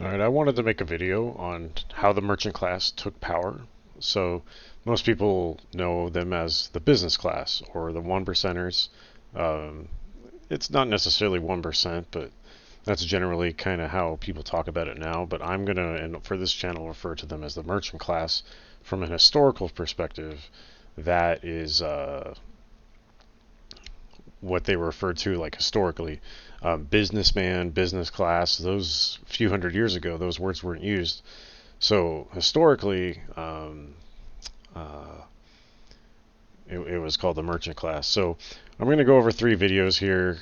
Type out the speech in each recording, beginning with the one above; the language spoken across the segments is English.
Alright, I wanted to make a video on how the merchant class took power. So, most people know them as the business class or the one percenters. Um, it's not necessarily 1%, but that's generally kind of how people talk about it now. But I'm going to, and for this channel, refer to them as the merchant class from an historical perspective. That is what they were referred to like historically. Businessman, business class, those few hundred years ago, those words weren't used. So historically, it was called the merchant class. So I'm going to go over three videos here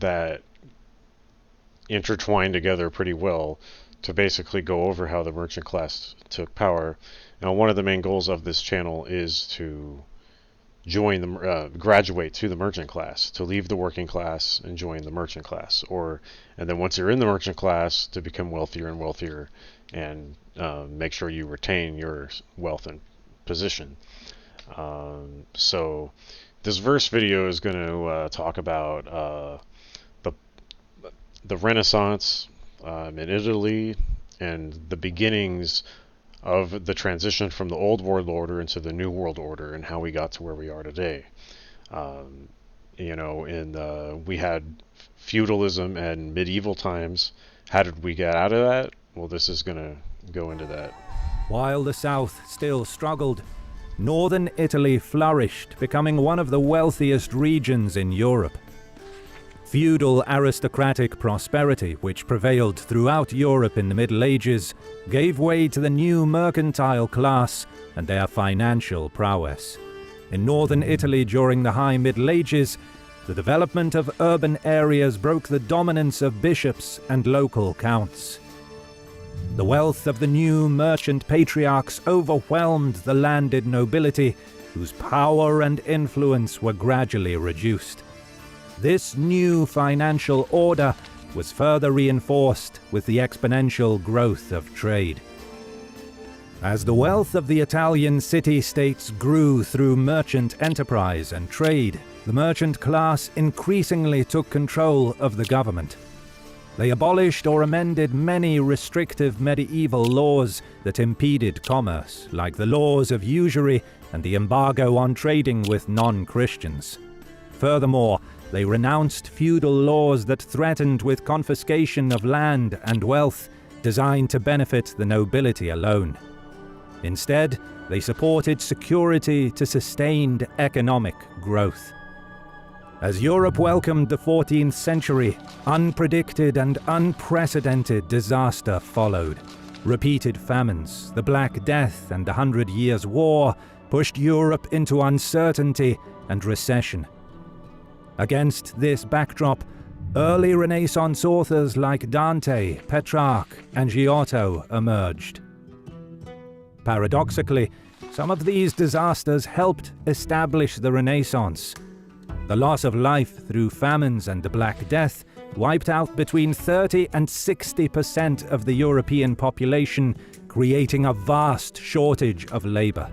that intertwine together pretty well to basically go over how the merchant class took power. Now, one of the main goals of this channel is to graduate to the merchant class, to leave the working class and join the merchant class, and then once you're in the merchant class, to become wealthier and wealthier, and make sure you retain your wealth and position. So this first video is going to talk about the the Renaissance in Italy and the beginnings of the transition from the old world order into the new world order and how we got to where we are today. Um, we had feudalism and medieval times. How did we get out of that? Well, this is going to go into that. While the South still struggled, northern Italy flourished, becoming one of the wealthiest regions in Europe. Feudal aristocratic prosperity, which prevailed throughout Europe in the Middle Ages, gave way to the new mercantile class and their financial prowess. In northern Italy during the High Middle Ages, the development of urban areas broke the dominance of bishops and local counts. The wealth of the new merchant patriarchs overwhelmed the landed nobility, whose power and influence were gradually reduced. This new financial order was further reinforced with the exponential growth of trade. As the wealth of the Italian city-states grew through merchant enterprise and trade, the merchant class increasingly took control of the government. They abolished or amended many restrictive medieval laws that impeded commerce, like the laws of usury and the embargo on trading with non-Christians. Furthermore, they renounced feudal laws that threatened with confiscation of land and wealth designed to benefit the nobility alone. Instead, they supported security to sustained economic growth. As Europe welcomed the 14th century, unpredicted and unprecedented disaster followed. Repeated famines, the Black Death, and the 100 Years' War pushed Europe into uncertainty and recession. Against this backdrop, early Renaissance authors like Dante, Petrarch, and Giotto emerged. Paradoxically, some of these disasters helped establish the Renaissance. The loss of life through famines and the Black Death wiped out between 30 and 60% of the European population, creating a vast shortage of labor.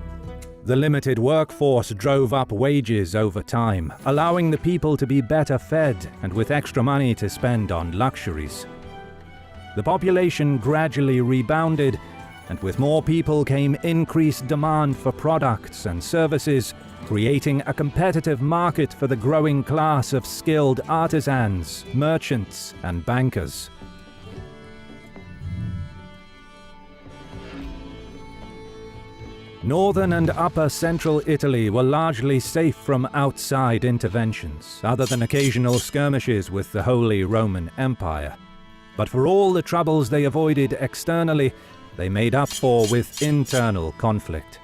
The limited workforce drove up wages over time, allowing the people to be better fed and with extra money to spend on luxuries. The population gradually rebounded, and with more people came increased demand for products and services, creating a competitive market for the growing class of skilled artisans, merchants, and bankers. Northern and upper central Italy were largely safe from outside interventions, other than occasional skirmishes with the Holy Roman Empire. But for all the troubles they avoided externally, they made up for with internal conflict.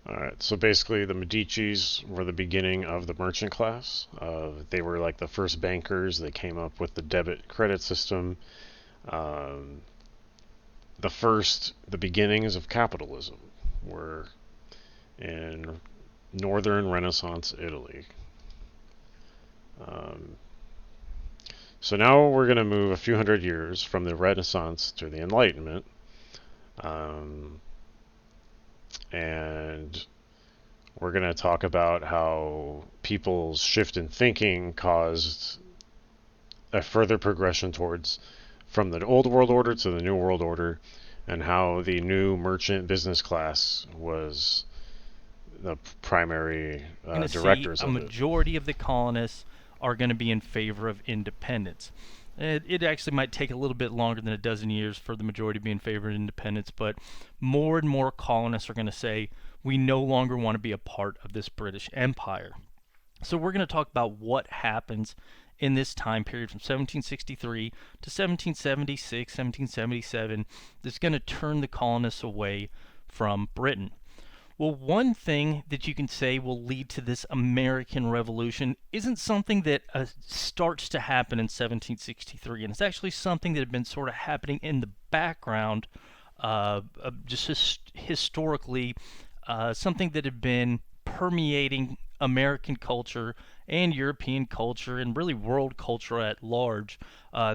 Alright, so basically the Medicis were the beginning of the merchant class. They were like the first bankers. They came up with the debit credit system. The beginnings of capitalism were in northern Renaissance Italy. So now we're going to move a few hundred years from the Renaissance to the Enlightenment. And we're going to talk about how people's shift in thinking caused a further progression towards from the old world order to the new world order, and how the new merchant business class was the primary Going to see directors a of it. majority of the colonists are going to be in favor of independence. It actually might take a little bit longer than a dozen years for the majority to be in favor of independence, but more and more colonists are going to say, we no longer want to be a part of this British Empire. So we're going to talk about what happens in this time period from 1763 to 1776, 1777 that's going to turn the colonists away from Britain. Well, one thing that you can say will lead to this American Revolution isn't something that starts to happen in 1763, and it's actually something that had been sort of happening in the background, historically, something that had been permeating American culture and European culture and really world culture at large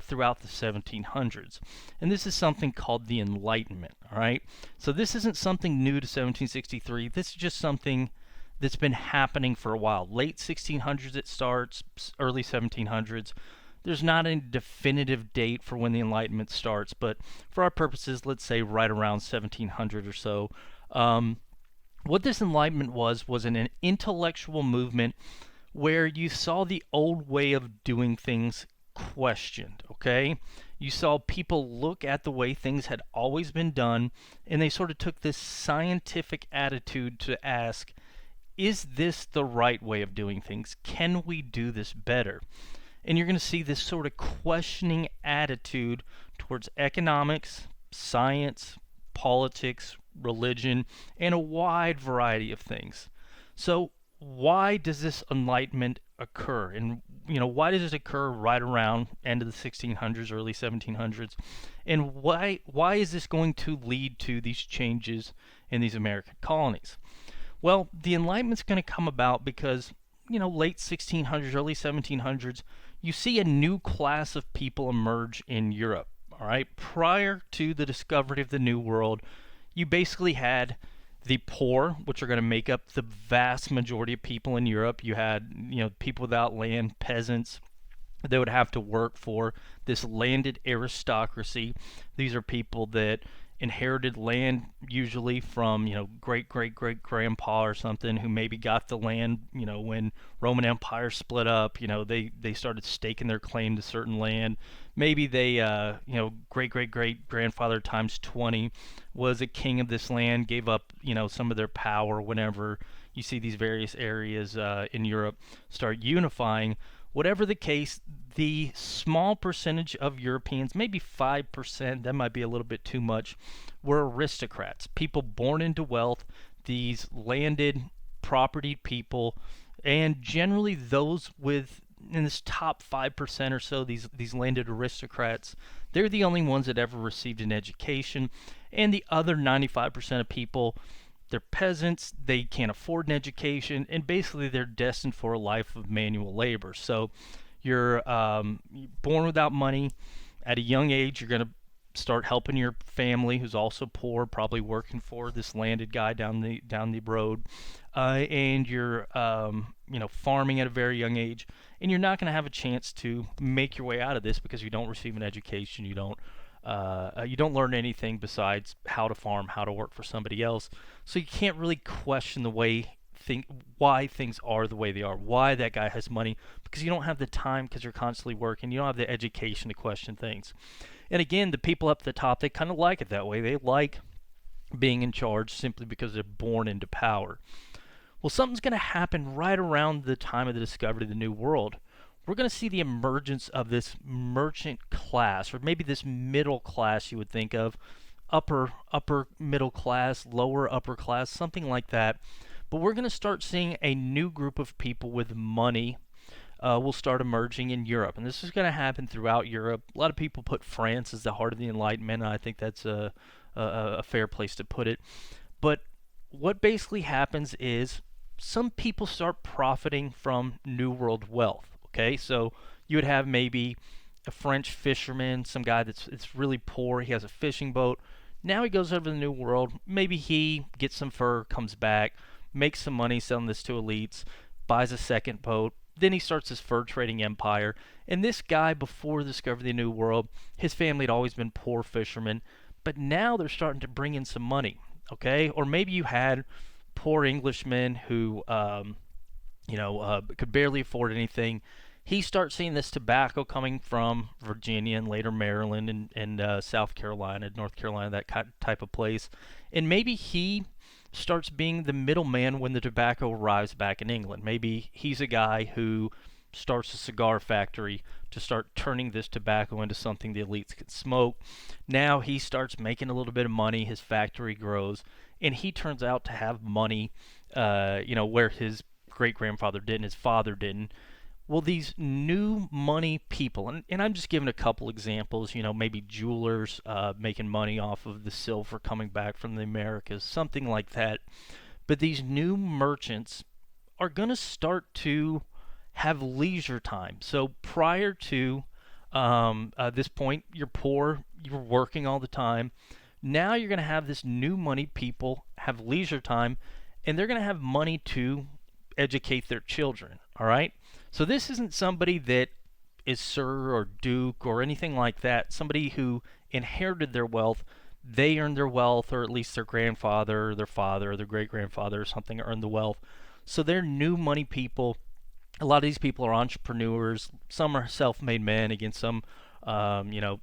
throughout the 1700s. And this is something called the Enlightenment, all right? So this isn't something new to 1763. This is just something that's been happening for a while. Late 1600s it starts, early 1700s. There's not a definitive date for when the Enlightenment starts, but for our purposes, let's say right around 1700 or so. What this Enlightenment was an intellectual movement where you saw the old way of doing things questioned, okay? You saw people look at the way things had always been done, and they sort of took this scientific attitude to ask, is this the right way of doing things? Can we do this better? And you're going to see this sort of questioning attitude towards economics, science, politics, religion, and a wide variety of things. So why does this enlightenment occur? And why does it occur right around end of the 1600s, early 1700s? And why is this going to lead to these changes in these American colonies? Well, the Enlightenment's going to come about because, late 1600s, early 1700s, you see a new class of people emerge in Europe. All right, prior to the discovery of the New World, you basically had the poor, which are going to make up the vast majority of people in Europe. You had, people without land, peasants. They would have to work for this landed aristocracy. These are people that inherited land usually from great great great grandpa or something, who maybe got the land when Roman Empire split up. They started staking their claim to certain land. Maybe they great great great grandfather times 20 was a king of this land, gave up some of their power. Whenever you see these various areas in Europe start unifying, whatever the case, the small percentage of Europeans, maybe 5%, that might be a little bit too much, were aristocrats, people born into wealth, these landed, property people, and generally those in this top 5% or so, these landed aristocrats, they're the only ones that ever received an education, and the other 95% of people, they're peasants, they can't afford an education, and basically they're destined for a life of manual labor. So you're born without money. At a young age, you're going to start helping your family, who's also poor, probably working for this landed guy down the road, and you're farming at a very young age, and you're not going to have a chance to make your way out of this because you don't receive an education. You don't learn anything besides how to farm, how to work for somebody else. So you can't really question why things are the way they are, why that guy has money, because you don't have the time because you're constantly working. You don't have the education to question things. And again, the people up at the top, they kind of like it that way. They like being in charge simply because they're born into power. Well, something's going to happen right around the time of the discovery of the New World. We're going to see the emergence of this merchant class, or maybe this middle class you would think of, upper middle class, lower upper class, something like that. But we're going to start seeing a new group of people with money will start emerging in Europe. And this is going to happen throughout Europe. A lot of people put France as the heart of the Enlightenment, and I think that's a fair place to put it. But what basically happens is some people start profiting from New World wealth. Okay, so you would have maybe a French fisherman, some guy that's really poor. He has a fishing boat. Now he goes over to the New World. Maybe he gets some fur, comes back, makes some money selling this to elites, buys a second boat, Then he starts his fur trading empire. And this guy, before the discovery of the New World, his family had always been poor fishermen. But now they're starting to bring in some money, okay? Or maybe you had poor Englishmen who, could barely afford anything. He starts seeing this tobacco coming from Virginia and later Maryland and South Carolina, North Carolina, that type of place. And maybe he starts being the middleman when the tobacco arrives back in England. Maybe he's a guy who starts a cigar factory to start turning this tobacco into something the elites can smoke. Now he starts making a little bit of money. His factory grows, and he turns out to have money, where his great grandfather didn't, his father didn't. Well, these new money people, and I'm just giving a couple examples, maybe jewelers making money off of the silver coming back from the Americas, something like that. But these new merchants are going to start to have leisure time. So prior to this point, you're poor, you're working all the time. Now you're going to have this new money people have leisure time, and they're going to have money to educate their children. All right. So this isn't somebody that is sir or duke or anything like that. Somebody who inherited their wealth. They earned their wealth, or at least their grandfather, or their father, or their great grandfather, or something earned the wealth. So they're new money people. A lot of these people are entrepreneurs. Some are self-made men. Again, some,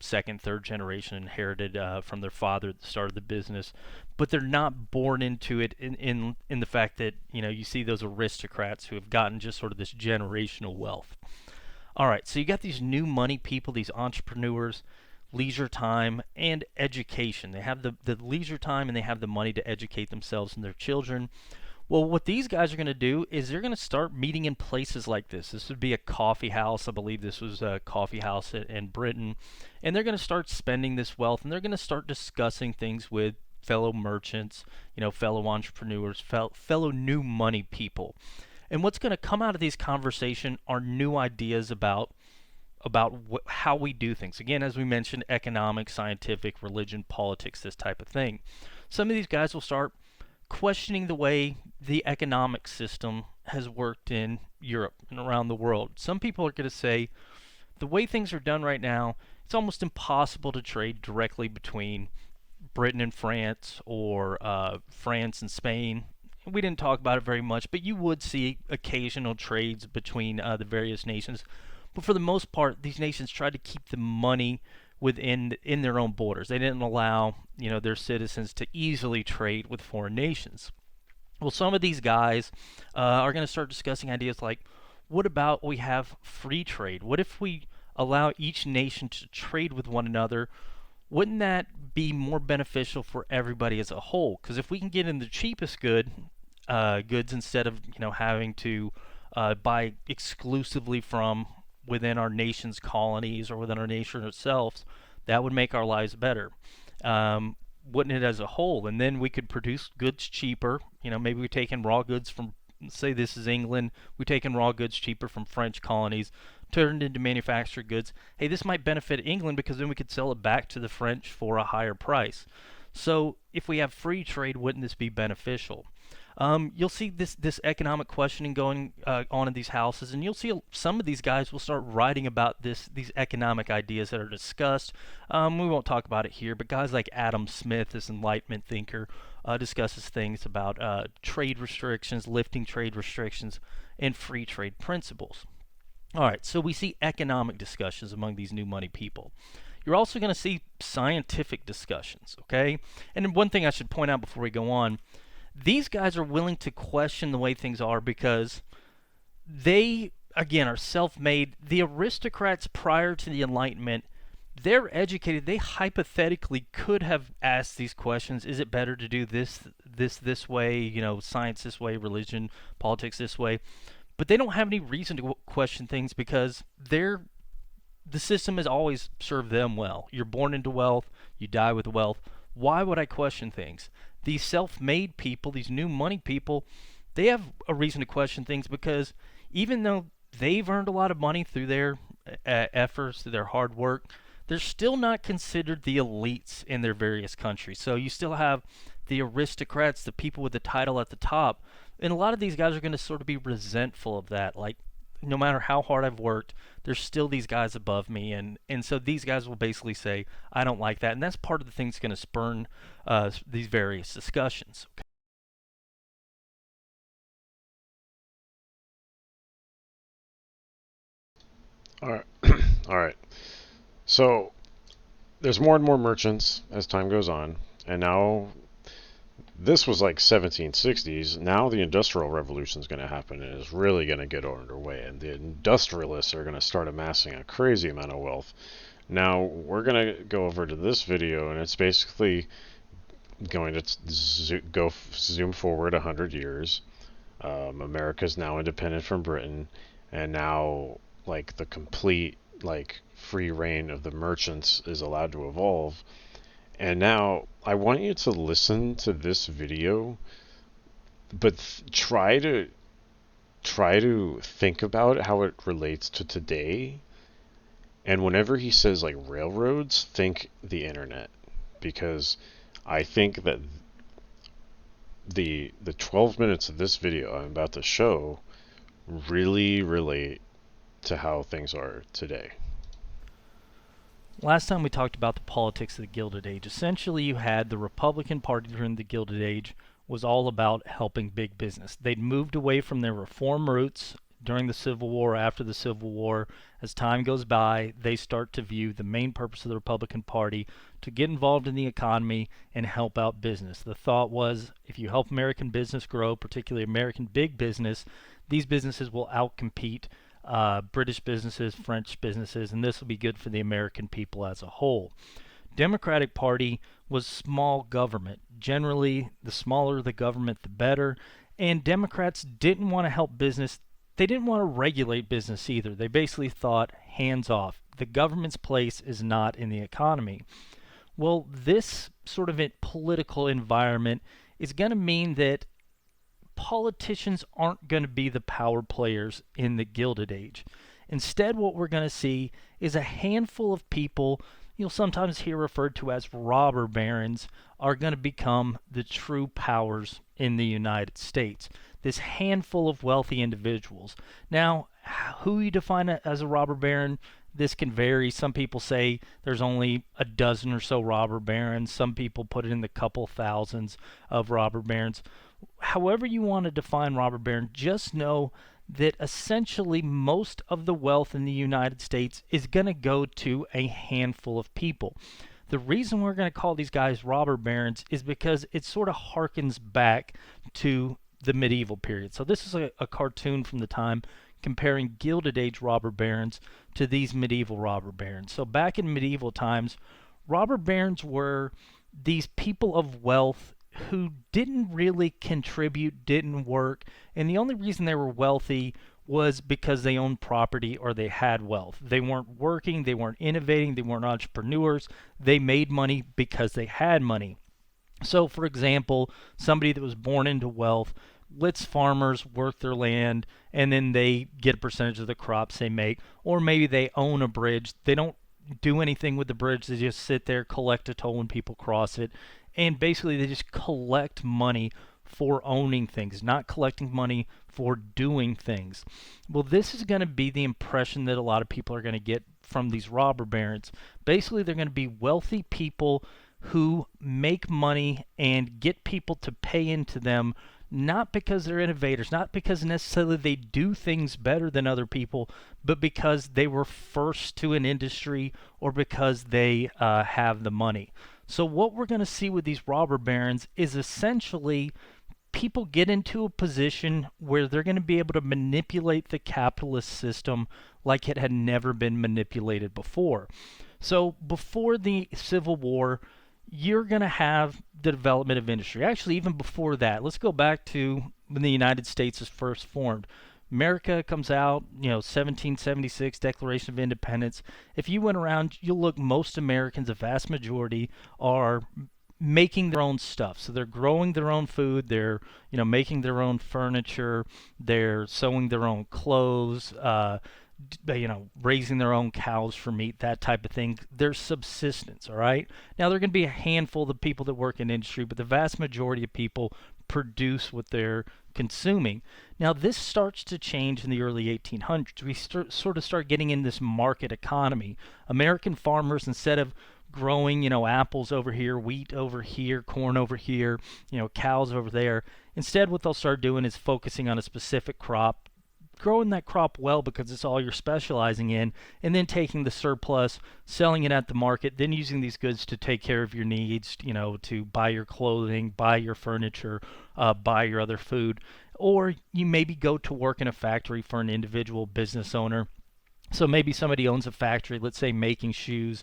second, third generation inherited from their father at the start of the business, but they're not born into it in the fact that you see those aristocrats who have gotten just sort of this generational wealth. All right, so you got these new money people, these entrepreneurs, leisure time and education. They have the leisure time and they have the money to educate themselves and their children. Well, what these guys are going to do is they're going to start meeting in places like this. This would be a coffee house. I believe this was a coffee house in Britain. And they're going to start spending this wealth, and they're going to start discussing things with fellow merchants, fellow entrepreneurs, fellow new money people. And what's going to come out of these conversations are new ideas about how we do things. Again, as we mentioned, economics, scientific, religion, politics, this type of thing. Some of these guys will start questioning the way the economic system has worked in Europe and around the world. Some people are going to say the way things are done right now, it's almost impossible to trade directly between Britain and France, or France and Spain. We didn't talk about it very much, but you would see occasional trades between the various nations. But for the most part, these nations tried to keep the money in their own borders. They didn't allow their citizens to easily trade with foreign nations. Well, some of these guys are going to start discussing ideas like, what about we have free trade? What if we allow each nation to trade with one another? Wouldn't that be more beneficial for everybody as a whole? Because if we can get in the cheapest goods instead of having to buy exclusively from within our nation's colonies or within our nation itself, that would make our lives better. Wouldn't it as a whole? And then we could produce goods cheaper. Maybe we take in raw goods from, say this is England, we take in raw goods cheaper from French colonies, turned into manufactured goods. Hey, this might benefit England because then we could sell it back to the French for a higher price. So if we have free trade, wouldn't this be beneficial? You'll see this economic questioning going on in these houses, and you'll see some of these guys will start writing about these economic ideas that are discussed. We won't talk about it here, but guys like Adam Smith, this Enlightenment thinker, discusses things about trade restrictions, lifting trade restrictions, and free trade principles. All right, so we see economic discussions among these new money people. You're also going to see scientific discussions, okay? And one thing I should point out before we go on, these guys are willing to question the way things are because they, again, are self-made. The aristocrats prior to the Enlightenment, they're educated. They hypothetically could have asked these questions. Is it better to do this way, science this way, religion, politics this way? But they don't have any reason to question things because the system has always served them well. You're born into wealth, you die with wealth. Why would I question things? These self-made people, these new money people, they have a reason to question things because even though they've earned a lot of money through their efforts, through their hard work, they're still not considered the elites in their various countries. So you still have the aristocrats, the people with the title at the top, and a lot of these guys are going to sort of be resentful of that. Like, no matter how hard I've worked, there's still these guys above me, and so these guys will basically say, I don't like that, and that's part of the thing that's going to spurn these various discussions. All right. All right. So there's more and more merchants as time goes on, and now this was like 1760s. Now the Industrial Revolution is going to happen and is really going to get underway, and the industrialists are going to start amassing a crazy amount of wealth. Now we're going to go over to this video, and it's basically going to zoom forward 100 years. America's now independent from Britain, and now like the complete like free reign of the merchants is allowed to evolve. And now I want you to listen to this video, but try to think about how it relates to today. And whenever he says like railroads, think the internet, because I think that the 12 minutes of this video I'm about to show really relate to how things are today. Last time we talked about the politics of the Gilded Age. Essentially, you had the Republican Party during the Gilded Age was all about helping big business. They'd moved away from their reform roots during the Civil War, after the Civil War. As time goes by, they start to view the main purpose of the Republican Party to get involved in the economy and help out business. The thought was, if you help American business grow, particularly American big business, these businesses will outcompete British businesses, French businesses, and this will be good for the American people as a whole. Democratic Party was small government. Generally, the smaller the government, the better. And Democrats didn't want to help business. They didn't want to regulate business either. They basically thought, hands off. The government's place is not in the economy. Well, this sort of political environment is going to mean that politicians aren't going to be the power players in the Gilded Age. Instead, what we're going to see is a handful of people you'll sometimes hear referred to as robber barons are going to become the true powers in the United States. This handful of wealthy individuals. Now, who you define as a robber baron, this can vary. Some people say there's only a dozen or so robber barons. Some people put it in the couple thousands of robber barons. However you want to define robber baron, just know that essentially most of the wealth in the United States is going to go to a handful of people. The reason we're going to call these guys robber barons is because it sort of harkens back to the medieval period. So this is a cartoon from the time comparing Gilded Age robber barons to these medieval robber barons. So back in medieval times, robber barons were these people of wealth who didn't really contribute, didn't work, and the only reason they were wealthy was because they owned property or they had wealth. They weren't working, they weren't innovating, they weren't entrepreneurs. They made money because they had money. So, for example, somebody that was born into wealth lets farmers work their land and then they get a percentage of the crops they make, or maybe they own a bridge. They don't do anything with the bridge, they just sit there, collect a toll when people cross it, and basically they just collect money for owning things, not collecting money for doing things. Well, this is going to be the impression that a lot of people are going to get from these robber barons. Basically, they're going to be wealthy people who make money and get people to pay into them, not because they're innovators, not because necessarily they do things better than other people, but because they were first to an industry or because they have the money. So what we're going to see with these robber barons is essentially people get into a position where they're going to be able to manipulate the capitalist system like it had never been manipulated before. So before the Civil War, you're going to have the development of industry. Actually, even before that, let's go back to when the United States is first formed. America comes out, 1776, Declaration of Independence. If you went around, you'll look, most Americans, a vast majority, are making their own stuff. So they're growing their own food, they're, making their own furniture, they're sewing their own clothes, raising their own cows for meat, that type of thing. Their subsistence, all right? Now, there are going to be a handful of people that work in industry, but the vast majority of people produce what they're consuming. Now, this starts to change in the early 1800s. We sort of start getting in this market economy. American farmers, instead of growing, apples over here, wheat over here, corn over here, cows over there, instead what they'll start doing is focusing on a specific crop, growing that crop well because it's all you're specializing in, and then taking the surplus, selling it at the market, then using these goods to take care of your needs, to buy your clothing, buy your furniture, buy your other food. Or you maybe go to work in a factory for an individual business owner. So maybe somebody owns a factory, let's say making shoes.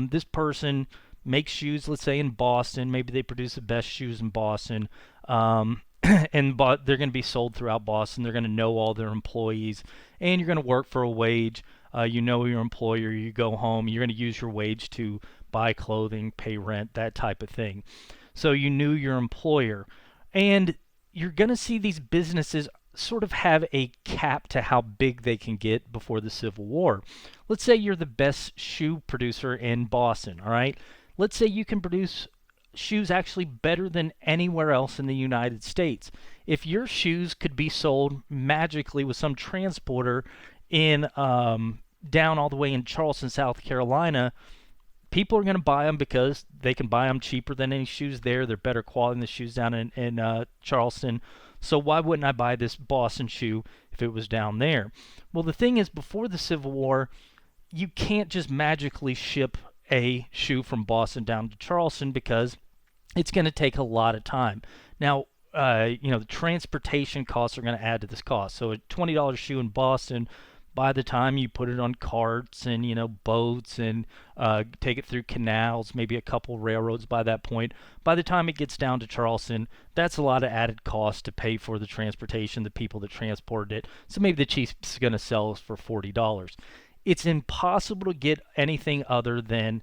This person makes shoes, let's say in Boston. Maybe they produce the best shoes in Boston. But they're going to be sold throughout Boston. They're going to know all their employees, and you're going to work for a wage. You know your employer. You go home. You're going to use your wage to buy clothing, pay rent, that type of thing. So you knew your employer, and you're going to see these businesses sort of have a cap to how big they can get before the Civil War. Let's say you're the best shoe producer in Boston, all right? Let's say you can produce shoes actually better than anywhere else in the United States. If your shoes could be sold magically with some transporter in down all the way in Charleston, South Carolina, people are going to buy them because they can buy them cheaper than any shoes there. They're better quality than the shoes down in Charleston. So why wouldn't I buy this Boston shoe if it was down there? Well, the thing is, before the Civil War, you can't just magically ship a shoe from Boston down to Charleston because it's going to take a lot of time. Now, the transportation costs are going to add to this cost. So a $20 shoe in Boston, by the time you put it on carts and boats and take it through canals, maybe a couple railroads by that point, by the time it gets down to Charleston, that's a lot of added cost to pay for the transportation, the people that transported it. So maybe the cheapest is going to sell us for $40. It's impossible to get anything other than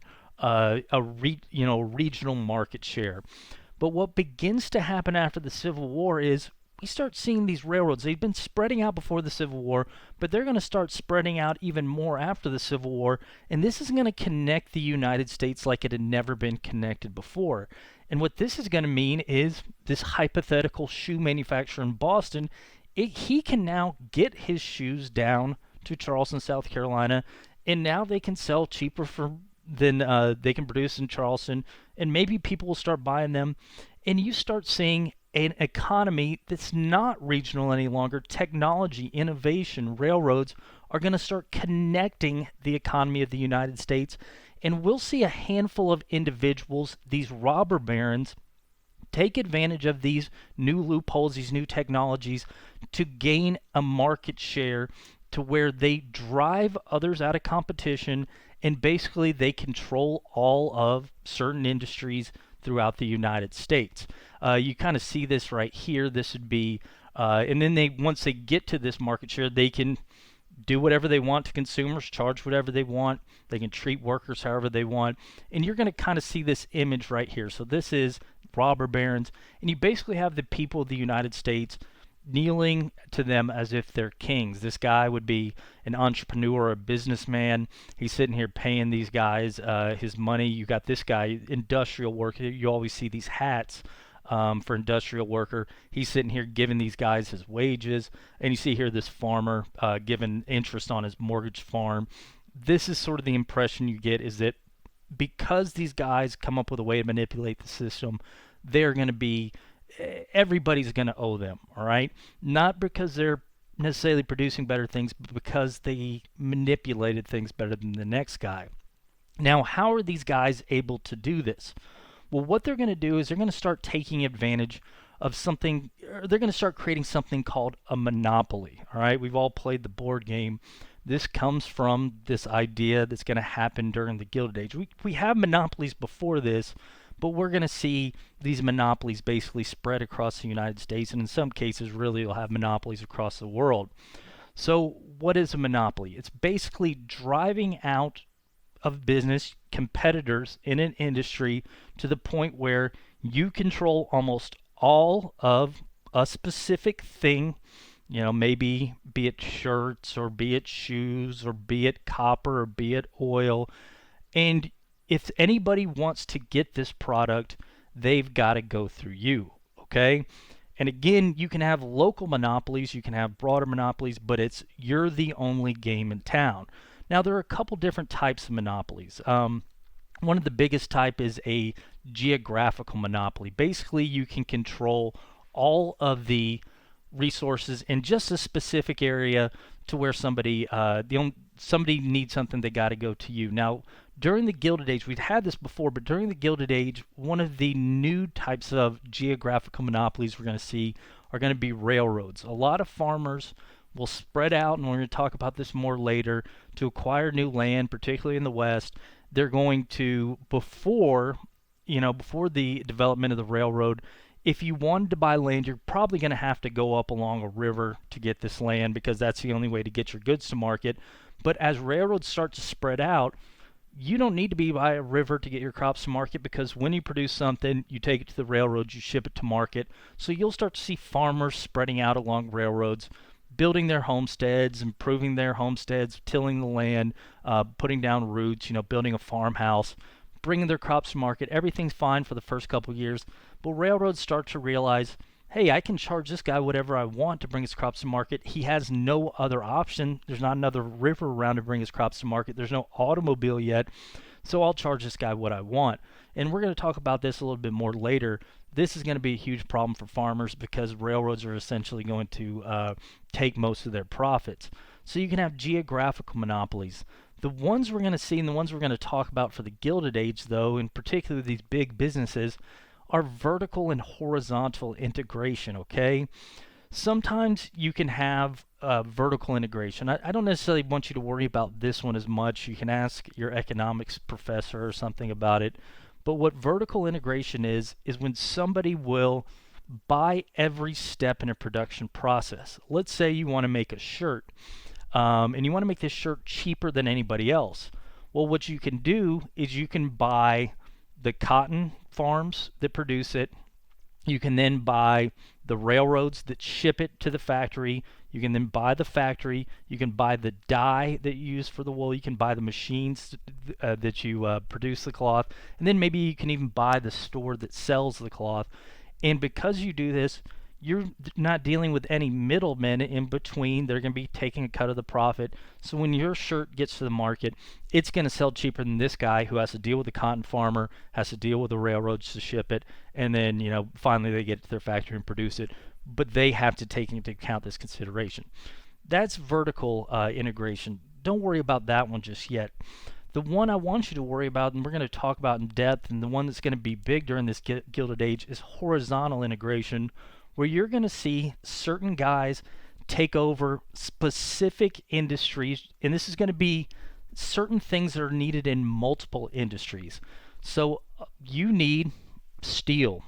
regional market share. But what begins to happen after the Civil War is we start seeing these railroads. They've been spreading out before the Civil War, but they're going to start spreading out even more after the Civil War, and this is going to connect the United States like it had never been connected before. And what this is going to mean is this hypothetical shoe manufacturer in Boston, he can now get his shoes down to Charleston, South Carolina, and now they can sell cheaper than they can produce in Charleston, and maybe people will start buying them, and you start seeing an economy that's not regional any longer. Technology, innovation, railroads are going to start connecting the economy of the United States, and we'll see a handful of individuals, these robber barons, take advantage of these new loopholes, these new technologies, to gain a market share to where they drive others out of competition, and basically they control all of certain industries throughout the United States. You kind of see this right here. This would be, and then once they get to this market share, they can do whatever they want to consumers, charge whatever they want. They can treat workers however they want. And you're going to kind of see this image right here. So this is robber barons, and you basically have the people of the United States kneeling to them as if they're kings. This guy would be an entrepreneur, a businessman. He's sitting here paying these guys his money. You got this guy, industrial worker. You always see these hats for industrial worker. He's sitting here giving these guys his wages. And you see here this farmer giving interest on his mortgage farm. This is sort of the impression you get, is that because these guys come up with a way to manipulate the system, they're going to be everybody's going to owe them, all right? Not because they're necessarily producing better things, but because they manipulated things better than the next guy. Now, how are these guys able to do this? Well, what they're going to do is they're going to start taking advantage of something, or they're going to start creating something called a monopoly, all right? We've all played the board game. This comes from this idea that's going to happen during the Gilded Age. We have monopolies before this, but we're going to see these monopolies basically spread across the United States, and in some cases really will have monopolies across the world. So what is a monopoly? It's basically driving out of business competitors in an industry to the point where you control almost all of a specific thing, maybe be it shirts or be it shoes or be it copper or be it oil, and if anybody wants to get this product, they've got to go through you, okay? And again, you can have local monopolies, you can have broader monopolies, but you're the only game in town. Now, there are a couple different types of monopolies. One of the biggest type is a geographical monopoly. Basically, you can control all of the resources in just a specific area to where somebody needs something, they got to go to you. Now, during the Gilded Age, we've had this before, but during the Gilded Age, one of the new types of geographical monopolies we're going to see are going to be railroads. A lot of farmers will spread out, and we're going to talk about this more later, to acquire new land, particularly in the West. They're going to, before the development of the railroad, if you wanted to buy land, you're probably going to have to go up along a river to get this land because that's the only way to get your goods to market. But as railroads start to spread out, you don't need to be by a river to get your crops to market, because when you produce something, you take it to the railroads, you ship it to market. So you'll start to see farmers spreading out along railroads, building their homesteads, improving their homesteads, tilling the land, putting down roots, building a farmhouse, bringing their crops to market. Everything's fine for the first couple of years, but railroads start to realize, hey, I can charge this guy whatever I want to bring his crops to market. He has no other option. There's not another river around to bring his crops to market. There's no automobile yet, so I'll charge this guy what I want. And we're going to talk about this a little bit more later. This is going to be a huge problem for farmers because railroads are essentially going to take most of their profits. So you can have geographical monopolies. The ones we're going to see and the ones we're going to talk about for the Gilded Age, though, in particular these big businesses, are vertical and horizontal integration, okay? Sometimes you can have vertical integration. I don't necessarily want you to worry about this one as much. You can ask your economics professor or something about it. But what vertical integration is when somebody will buy every step in a production process. Let's say you want to make a shirt, and you want to make this shirt cheaper than anybody else. Well, what you can do is you can buy the cotton farms that produce it. You can then buy the railroads that ship it to the factory. You can then buy the factory. You can buy the dye that you use for the wool. You can buy the machines that you produce the cloth. And then maybe you can even buy the store that sells the cloth. And because you do this, you're not dealing with any middlemen in between. They're going to be taking a cut of the profit. So when your shirt gets to the market, it's going to sell cheaper than this guy who has to deal with the cotton farmer, has to deal with the railroads to ship it, and then finally they get it to their factory and produce it. But they have to take into account this consideration. That's vertical integration. Don't worry about that one just yet. The one I want you to worry about, and we're going to talk about in depth, and the one that's going to be big during this Gilded Age, is horizontal integration, where you're going to see certain guys take over specific industries, and this is going to be certain things that are needed in multiple industries. So you need steel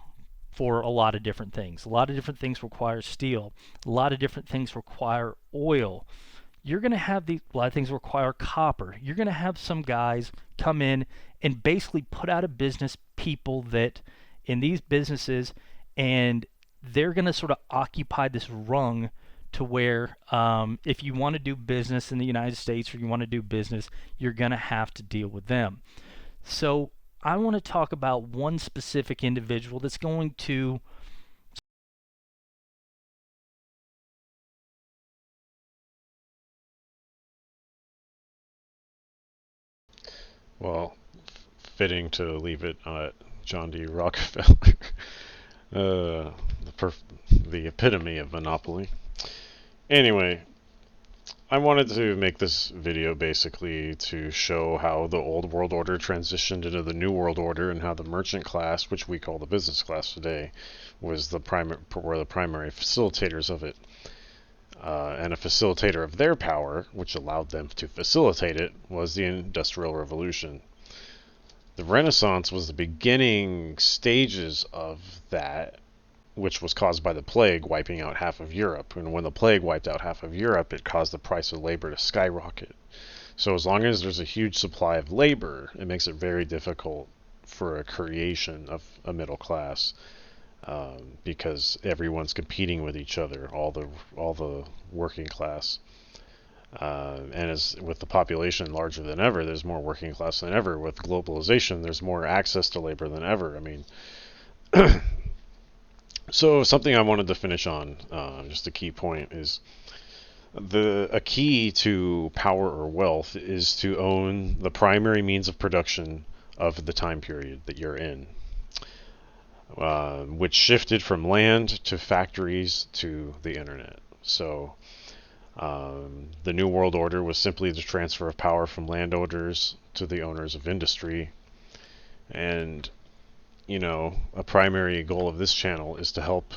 for a lot of different things. A lot of different things require steel. A lot of different things require oil. You're going to have a lot of things require copper. You're going to have some guys come in and basically put out of business people that in these businesses, and they're going to sort of occupy this rung to where if you want to do business in the United States or you want to do business, you're going to have to deal with them. So I want to talk about one specific individual that's going to Well, fitting to leave it at John D. Rockefeller, uh, the epitome of monopoly. Anyway, I wanted to make this video basically to show how the old world order transitioned into the new world order, and how the merchant class, which we call the business class today, were the primary facilitators of it. And a facilitator of their power, which allowed them to facilitate it, was the Industrial Revolution. The Renaissance was the beginning stages of that, which was caused by the plague wiping out half of Europe. And when the plague wiped out half of Europe, it caused the price of labor to skyrocket. So as long as there's a huge supply of labor, it makes it very difficult for a creation of a middle class. Because everyone's competing with each other, all the working class, and as with the population larger than ever, there's more working class than ever. With globalization, there's more access to labor than ever. I mean, So something I wanted to finish on, just a key point, is a key to power or wealth is to own the primary means of production of the time period that you're in, which shifted from land to factories to the internet. So the New World Order was simply the transfer of power from landowners to the owners of industry. And, a primary goal of this channel is to help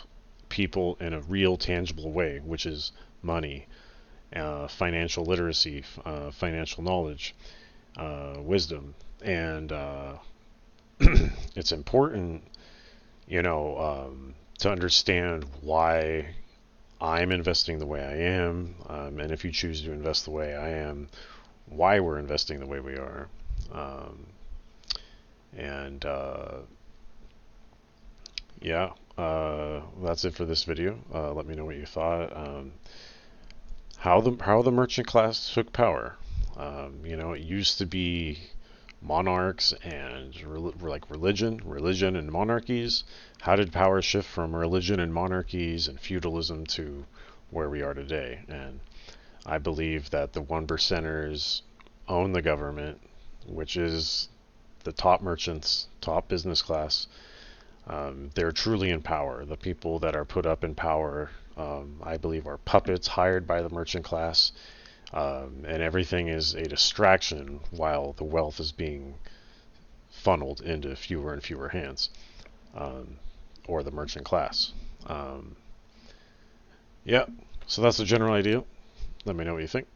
people in a real, tangible way, which is money, financial literacy, financial knowledge, wisdom. And it's important, to understand why I'm investing the way I am, and if you choose to invest the way I am, why we're investing the way we are. Um, and Yeah, that's it for this video. Let me know what you thought. How the merchant class took power. It used to be monarchs and like religion and monarchies. How did power shift from religion and monarchies and feudalism to where we are today? And I believe that the one percenters own the government, which is the top merchants, top business class. They're truly in power. The people that are put up in power, I believe, are puppets hired by the merchant class, and everything is a distraction while the wealth is being funneled into fewer and fewer hands, um, or the merchant class. Um, yeah, so that's the general idea. Let me know what you think.